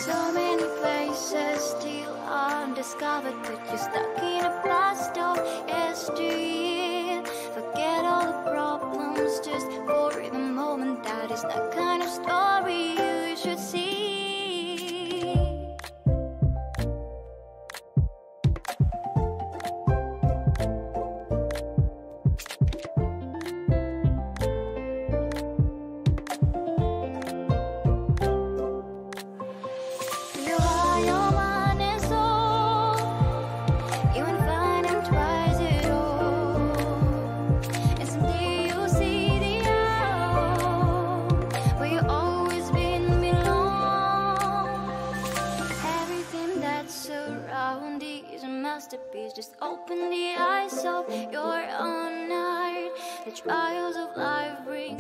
So many places still undiscovered, but you're stuck in a blast of history. Forget all the problems just for the moment. That is the kind of story you should see. Just open the eyes of your own heart. The trials of life bring